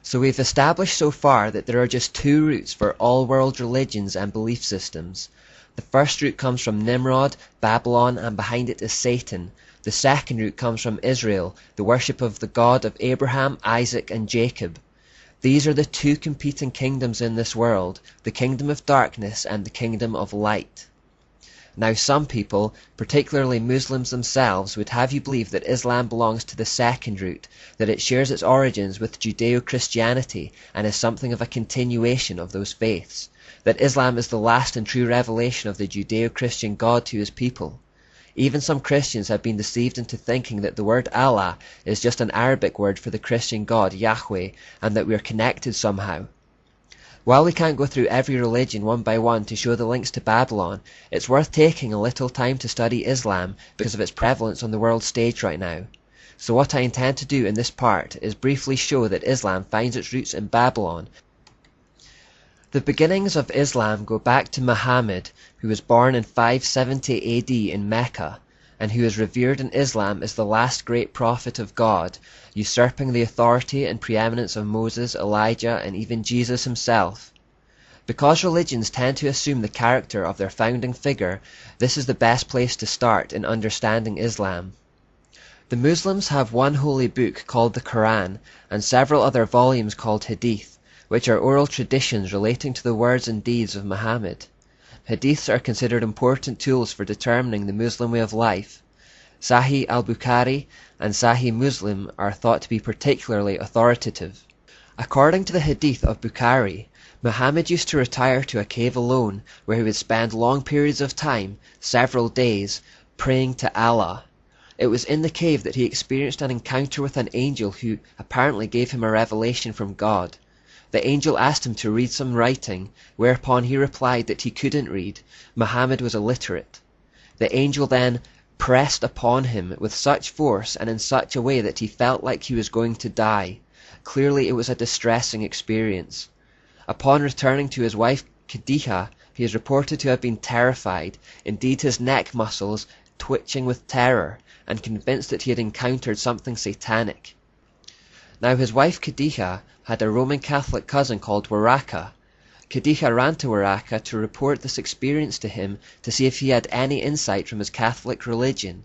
So we've established so far that there are just two roots for all world religions and belief systems. The first root comes from Nimrod, Babylon, and behind it is Satan. The second root comes from Israel, the worship of the God of Abraham, Isaac, and Jacob. These are the two competing kingdoms in this world, the kingdom of darkness and the kingdom of light. Now some people, particularly Muslims themselves, would have you believe that Islam belongs to the second root, that it shares its origins with Judeo-Christianity and is something of a continuation of those faiths, that Islam is the last and true revelation of the Judeo-Christian God to his people. Even some Christians have been deceived into thinking that the word Allah is just an Arabic word for the Christian God, Yahweh, and that we are connected somehow. While we can't go through every religion one by one to show the links to Babylon, it's worth taking a little time to study Islam because of its prevalence on the world stage right now. So what I intend to do in this part is briefly show that Islam finds its roots in Babylon. The beginnings of Islam go back to Muhammad, who was born in 570 AD in Mecca, and who is revered in Islam as the last great prophet of God, usurping the authority and preeminence of Moses, Elijah, and even Jesus himself. Because religions tend to assume the character of their founding figure, this is the best place to start in understanding Islam. The Muslims have one holy book called the Quran, and several other volumes called Hadith, which are oral traditions relating to the words and deeds of Muhammad. Hadiths are considered important tools for determining the Muslim way of life. Sahih al-Bukhari and Sahih Muslim are thought to be particularly authoritative. According to the Hadith of Bukhari, Muhammad used to retire to a cave alone, where he would spend long periods of time, several days, praying to Allah. It was in the cave that he experienced an encounter with an angel who apparently gave him a revelation from God. The angel asked him to read some writing, whereupon he replied that he couldn't read. Muhammad was illiterate. The angel then pressed upon him with such force and in such a way that he felt like he was going to die. Clearly it was a distressing experience. Upon returning to his wife Khadija, he is reported to have been terrified, indeed his neck muscles twitching with terror, and convinced that he had encountered something satanic. Now his wife Khadija had a Roman Catholic cousin called Waraka. Khadija ran to Waraka to report this experience to him to see if he had any insight from his Catholic religion.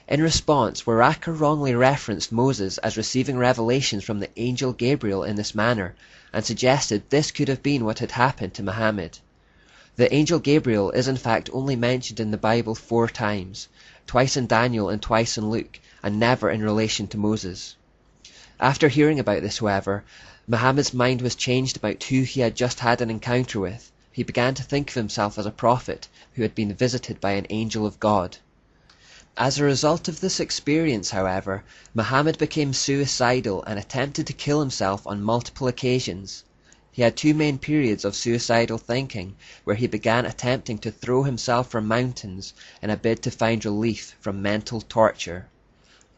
In response, Waraka wrongly referenced Moses as receiving revelations from the angel Gabriel in this manner, and suggested this could have been what had happened to Muhammad. The angel Gabriel is in fact only mentioned in the Bible 4 times, twice in Daniel and twice in Luke, and never in relation to Moses. After hearing about this, however, Muhammad's mind was changed about who he had just had an encounter with. He began to think of himself as a prophet who had been visited by an angel of God. As a result of this experience, however, Muhammad became suicidal and attempted to kill himself on multiple occasions. He had 2 main periods of suicidal thinking, where he began attempting to throw himself from mountains in a bid to find relief from mental torture.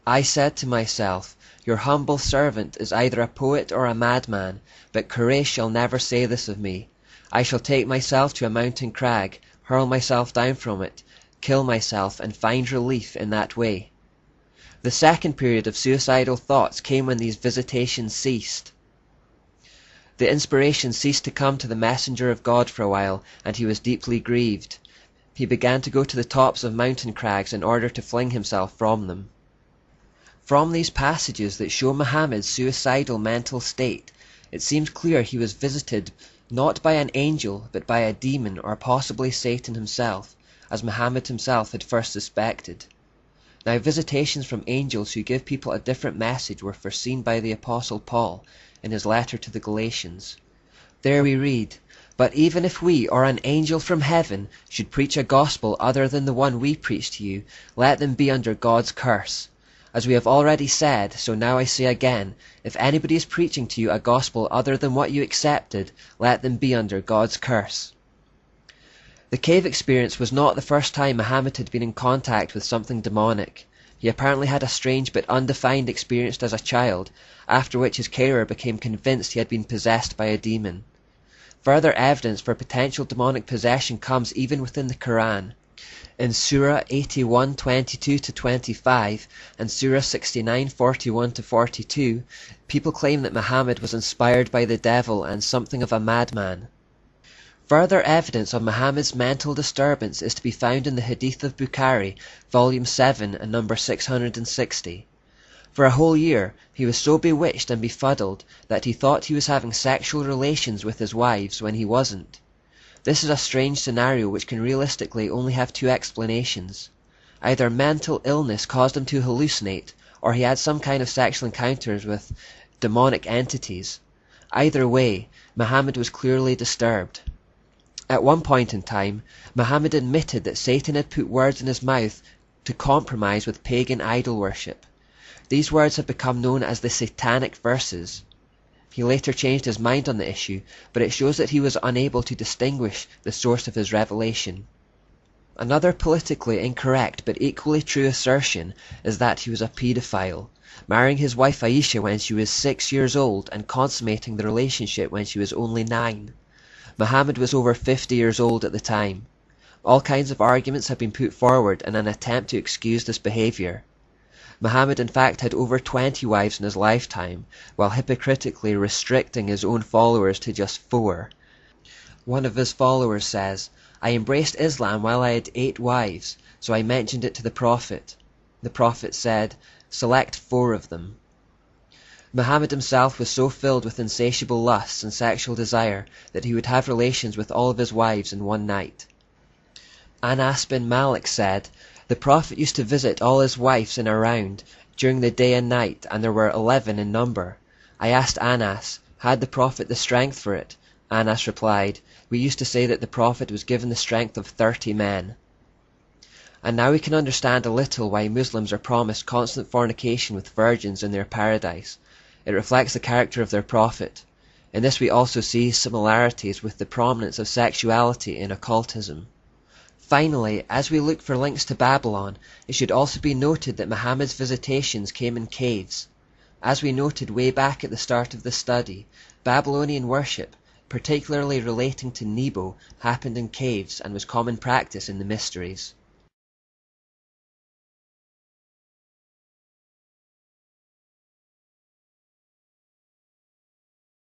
I said to myself, "Your humble servant is either a poet or a madman, but Quraysh shall never say this of me. I shall take myself to a mountain crag, hurl myself down from it, kill myself, and find relief in that way." The second period of suicidal thoughts came when these visitations ceased. The inspiration ceased to come to the messenger of God for a while, and he was deeply grieved. He began to go to the tops of mountain crags in order to fling himself from them. From these passages that show Muhammad's suicidal mental state, it seems clear he was visited not by an angel but by a demon, or possibly Satan himself, as Muhammad himself had first suspected. Now visitations from angels who give people a different message were foreseen by the Apostle Paul in his letter to the Galatians. There we read, "But even if we or an angel from heaven should preach a gospel other than the one we preach to you, let them be under God's curse. As we have already said, so now I say again, if anybody is preaching to you a gospel other than what you accepted, let them be under God's curse." The cave experience was not the first time Muhammad had been in contact with something demonic. He apparently had a strange but undefined experience as a child, after which his carer became convinced he had been possessed by a demon. Further evidence for potential demonic possession comes even within the Quran. In Surah 81:22-25 and Surah 69:41-42, people claim that Muhammad was inspired by the devil and something of a madman. Further evidence of Muhammad's mental disturbance is to be found in the Hadith of Bukhari, volume 7 and number 660. For a whole year he was so bewitched and befuddled that he thought he was having sexual relations with his wives when he wasn't. This is a strange scenario which can realistically only have two explanations. Either mental illness caused him to hallucinate, or he had some kind of sexual encounters with demonic entities. Either way, Muhammad was clearly disturbed. At one point in time, Muhammad admitted that Satan had put words in his mouth to compromise with pagan idol worship. These words have become known as the Satanic Verses. He later changed his mind on the issue, but it shows that he was unable to distinguish the source of his revelation. Another politically incorrect but equally true assertion is that he was a paedophile, marrying his wife Aisha when she was 6 years old and consummating the relationship when she was only 9. Muhammad was over 50 years old at the time. All kinds of arguments have been put forward in an attempt to excuse this behavior. Muhammad in fact had over 20 wives in his lifetime, while hypocritically restricting his own followers to just 4. One of his followers says, "I embraced Islam while I had 8 wives, so I mentioned it to the Prophet. The Prophet said, 'Select 4 of them.'" Muhammad himself was so filled with insatiable lusts and sexual desire that he would have relations with all of his wives in one night. Anas bin Malik said, "The Prophet used to visit all his wives in a round during the day and night, and there were 11 in number. I asked Anas, had the Prophet the strength for it? Anas replied, we used to say that the Prophet was given the strength of 30 men. And now we can understand a little why Muslims are promised constant fornication with virgins in their paradise. It reflects the character of their Prophet. In this we also see similarities with the prominence of sexuality in occultism. Finally, as we look for links to Babylon, it should also be noted that Muhammad's visitations came in caves. As we noted way back at the start of this study, Babylonian worship, particularly relating to Nebo, happened in caves and was common practice in the mysteries.